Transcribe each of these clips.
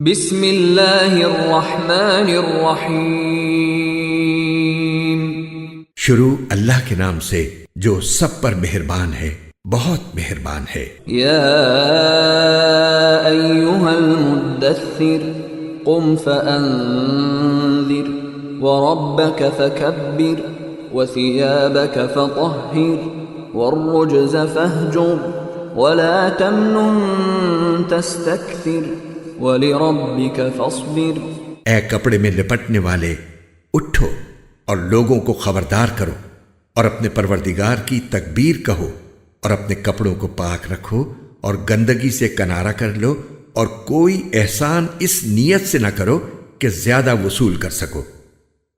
بسم اللہ الرحمن الرحیم۔ شروع اللہ کے نام سے جو سب پر مہربان ہے، بہت مہربان ہے۔ یا ایھا المدثر قم فانذر وربک فکبر وثیابک فطہر والرجز فاہجر ولا تمنن تستکثر وَلِرَبِّكَ فَاصْبِرْ۔ اے کپڑے میں لپٹنے والے، اٹھو اور لوگوں کو خبردار کرو، اور اپنے پروردگار کی تکبیر کہو، اور اپنے کپڑوں کو پاک رکھو اور گندگی سے کنارہ کر لو، اور کوئی احسان اس نیت سے نہ کرو کہ زیادہ وصول کر سکو،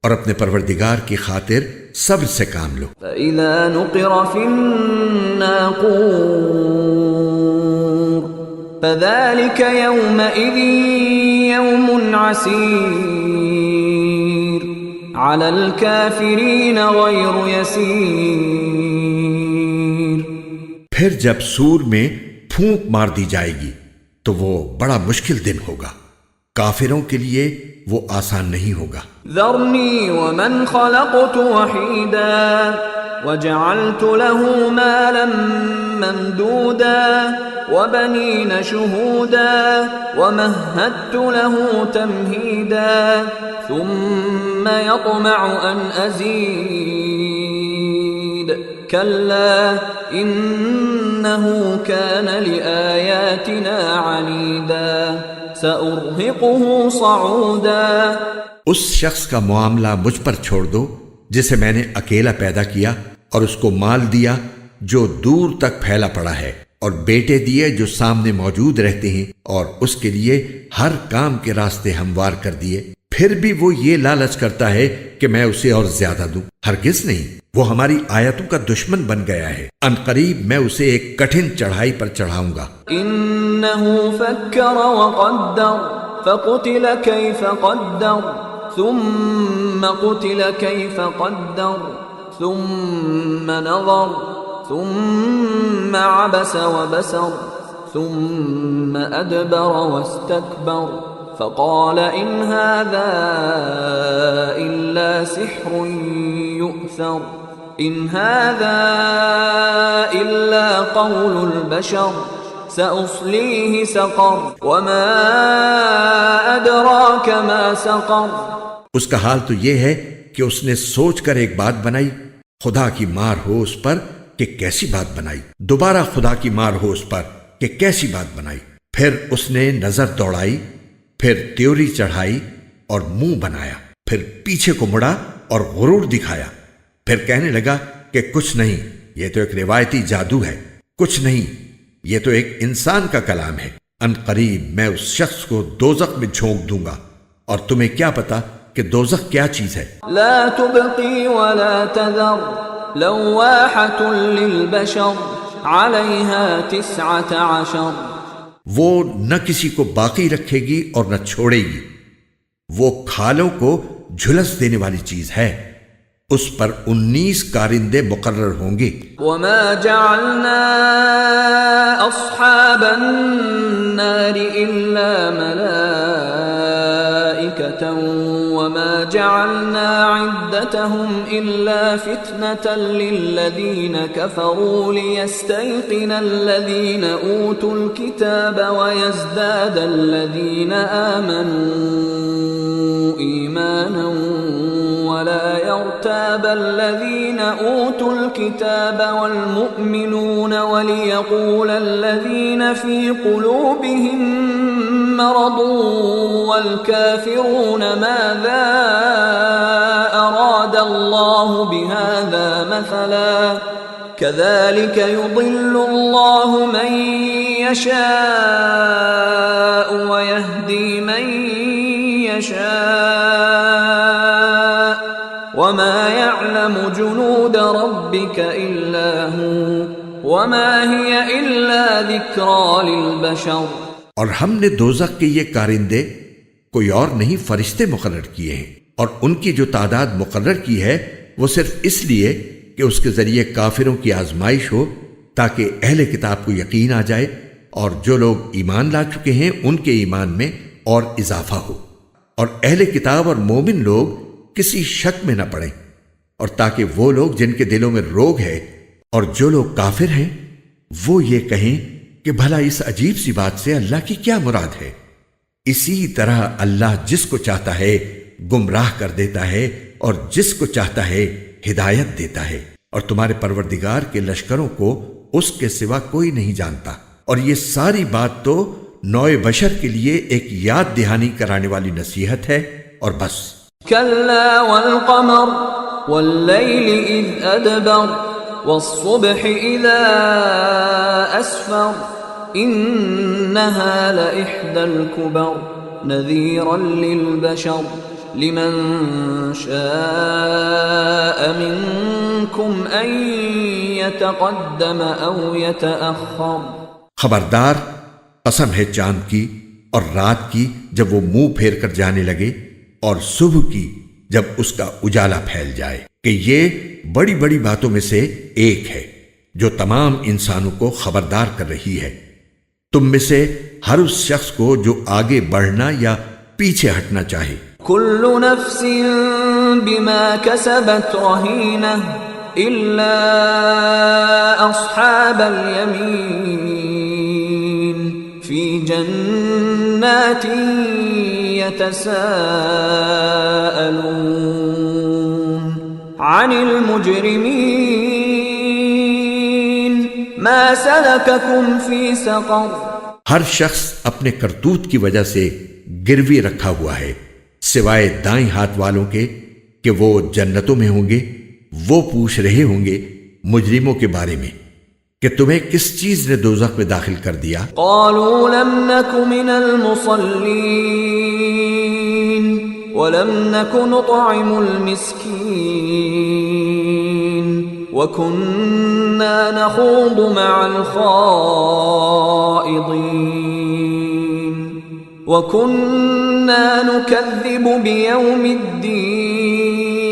اور اپنے پروردگار کی خاطر صبر سے کام لو۔ فَإِذَا نُقِرَ فِي النَّاقُورِ فَذَلِكَ يَوْمَئِذٍ يَوْمٌ عَسِيرٌ عَلَى الْكَافِرِينَ غَيْرُ يَسِيرٌ۔ پھر جب سور میں پھونک مار دی جائے گی تو وہ بڑا مشکل دن ہوگا، کافروں کے لیے وہ آسان نہیں ہوگا۔ ذَرْنِي وَمَنْ خَلَقْتُ وَحِيدًا وَجَعَلْتُ لَهُ مَالًا مَمْدُودًا وَبَنِينَ شُهُودًا وَمَهَّدتُّ لَهُ تَمْهِيدًا ثُمَّ يَطْمَعُ أَنْ أَزِيدَ كَلَّا إِنَّهُ كَانَ لِآيَاتِنَا عَنِيدًا سَأُرْهِقُهُ صَعُودًا۔ اس شخص کا معاملہ مجھ پر چھوڑ دو جسے میں نے اکیلا پیدا کیا، اور اس کو مال دیا جو دور تک پھیلا پڑا ہے، اور بیٹے دیے جو سامنے موجود رہتے ہیں، اور اس کے لیے ہر کام کے راستے ہموار کر دیے، پھر بھی وہ یہ لالچ کرتا ہے کہ میں اسے اور زیادہ دوں۔ ہرگز نہیں، وہ ہماری آیتوں کا دشمن بن گیا ہے، ان قریب میں اسے ایک کٹھن چڑھائی پر چڑھاؤں گا۔ انہ فکر وقدر فقتل کیف قدر ثم قتل کیف قدر ثم نظر ثم عبس وبسر ثم ادبر واستكبر فقال ان هذا الا سحر يؤثر ان هذا الا قول البشر سأصليه سقر وما ادراك ما سقر۔ اس کا حال تو یہ ہے کہ اس نے سوچ کر ایک بات بنائی، خدا کی مار ہو اس پر کہ کیسی بات بنائی، دوبارہ خدا کی مار ہو اس پر کہ کیسی بات بنائی۔ پھر اس نے نظر دوڑائی، پھر تیوری چڑھائی اور منہ بنایا، پھر پیچھے کو مڑا اور غرور دکھایا، پھر کہنے لگا کہ کچھ نہیں، یہ تو ایک روایتی جادو ہے، کچھ نہیں، یہ تو ایک انسان کا کلام ہے۔ ان قریب میں اس شخص کو دوزخ میں جھونک دوں گا، اور تمہیں کیا پتا کہ دوزخ کیا چیز ہے۔ لا تبقی ولا تذر لواحة للبشر علیہا 19۔ وہ نہ کسی کو باقی رکھے گی اور نہ چھوڑے گی، وہ کھالوں کو جھلس دینے والی چیز ہے، اس پر 19 کارندے مقرر ہوں گے۔ وما جعلنا اصحاب النار الا ملائکة وما جعلنا عدتهم الا فتنة للذین كفروا لیستيقن الذین اوتوا الكتاب ويزداد الذین آمنوا ایمانا ولا يرتاب الذين أوتوا الكتاب والمؤمنون وليقول الذين في قلوبهم مرض والكافرون ماذا أراد الله بهذا مثلا كذلك يضل الله من يشاء ويهدي من يشاء وما يعلم جنود ربك إلا هو وما هي إلا ذكرى للبشر۔ اور ہم نے دوزخ کے یہ کارندے کوئی اور نہیں فرشتے مقرر کیے ہیں، اور ان کی جو تعداد مقرر کی ہے وہ صرف اس لیے کہ اس کے ذریعے کافروں کی آزمائش ہو، تاکہ اہل کتاب کو یقین آ جائے، اور جو لوگ ایمان لا چکے ہیں ان کے ایمان میں اور اضافہ ہو، اور اہل کتاب اور مومن لوگ کسی شک میں نہ پڑیں، اور تاکہ وہ لوگ جن کے دلوں میں روگ ہے اور جو لوگ کافر ہیں وہ یہ کہیں کہ بھلا اس عجیب سی بات سے اللہ کی کیا مراد ہے۔ اسی طرح اللہ جس کو چاہتا ہے گمراہ کر دیتا ہے اور جس کو چاہتا ہے ہدایت دیتا ہے، اور تمہارے پروردگار کے لشکروں کو اس کے سوا کوئی نہیں جانتا۔ اور یہ ساری بات تو نوع بشر کے لیے ایک یاد دہانی کرانے والی نصیحت ہے اور بس۔ كلا والقمر والليل إذ أدبر والصبح إذا أسفر إنها لإحدى الكبر نذيرا للبشر لمن شاء منكم أن يتقدم أو يتأخر۔ خبردار، قسم ہے چاند کی اور رات کی جب وہ منہ پھیر کر جانے لگے، اور صبح کی جب اس کا اجالا پھیل جائے، کہ یہ بڑی بڑی باتوں میں سے ایک ہے جو تمام انسانوں کو خبردار کر رہی ہے۔ تم میں سے ہر اس شخص کو جو آگے بڑھنا یا پیچھے ہٹنا چاہے۔ كل نفس بما كسبت رهينة إلا أصحاب اليمين في جنات يتساءلون عن المجرمين ما سلككم في سقر۔ ہر شخص اپنے کرتوت کی وجہ سے گروی رکھا ہوا ہے، سوائے دائیں ہاتھ والوں کے کہ وہ جنتوں میں ہوں گے۔ وہ پوچھ رہے ہوں گے مجرموں کے بارے میں کہ تمہیں کس چیز نے دوزخ میں داخل کر دیا؟ قالوا لم نك من المصلين ولم نك نطعم المسكين وكنا نخوض مع الخائضين وكنا نكذب بيوم الدين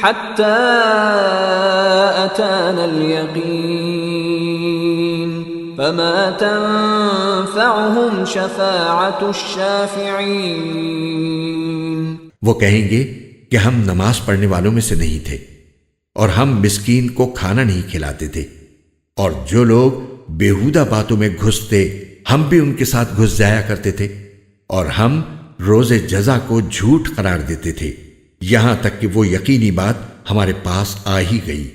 حتى أتانا اليقين فما تنفعهم شفاعة الشافعين۔ وہ کہیں گے کہ ہم نماز پڑھنے والوں میں سے نہیں تھے، اور ہم مسکین کو کھانا نہیں کھلاتے تھے، اور جو لوگ بیہودہ باتوں میں گھستے ہم بھی ان کے ساتھ گھس جایا کرتے تھے، اور ہم روز جزا کو جھوٹ قرار دیتے تھے، یہاں تک کہ وہ یقینی بات ہمارے پاس آ ہی گئی۔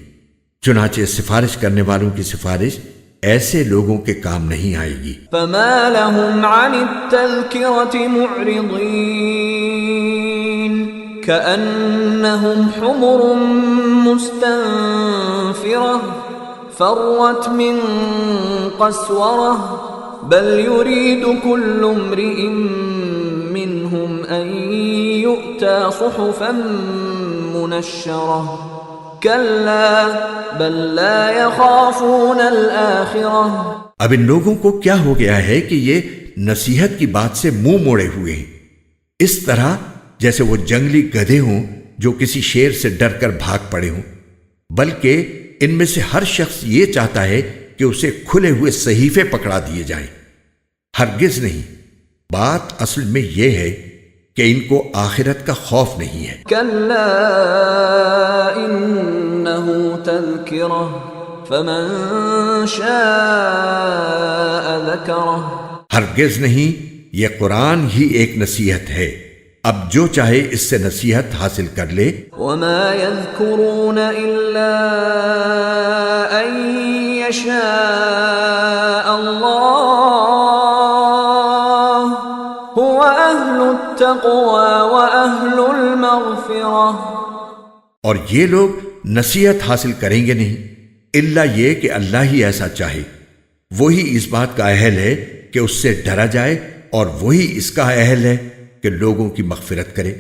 چنانچہ سفارش کرنے والوں کی سفارش ایسے لوگوں کے کام نہیں آئے گی۔ فما لهم عن التذكرة معرضين كأنهم حمر مستنفرة فرت من قسورة بل يريد كل امرئ منهم أن يؤتى صحفا منشرة كلا بل لا يخافون الآخرة۔ اب ان لوگوں کو کیا ہو گیا ہے کہ یہ نصیحت کی بات سے منہ موڑے ہوئے ہیں، اس طرح جیسے وہ جنگلی گدھے ہوں جو کسی شیر سے ڈر کر بھاگ پڑے ہوں، بلکہ ان میں سے ہر شخص یہ چاہتا ہے کہ اسے کھلے ہوئے صحیفے پکڑا دیے جائیں۔ ہرگز نہیں، بات اصل میں یہ ہے کہ ان کو آخرت کا خوف نہیں ہے۔ كلا إنه تذكرة فمن شاء ذكره۔ ہرگز نہیں، یہ قرآن ہی ایک نصیحت ہے، اب جو چاہے اس سے نصیحت حاصل کر لے۔ وما يذكرون إلا أن يشاء الله هو أهل التقوى وأهل المغفرة۔ اور یہ لوگ نصیحت حاصل کریں گے نہیں الا یہ کہ اللہ ہی ایسا چاہے، وہی اس بات کا اہل ہے کہ اس سے ڈرا جائے، اور وہی اس کا اہل ہے کہ لوگوں کی مغفرت کرے۔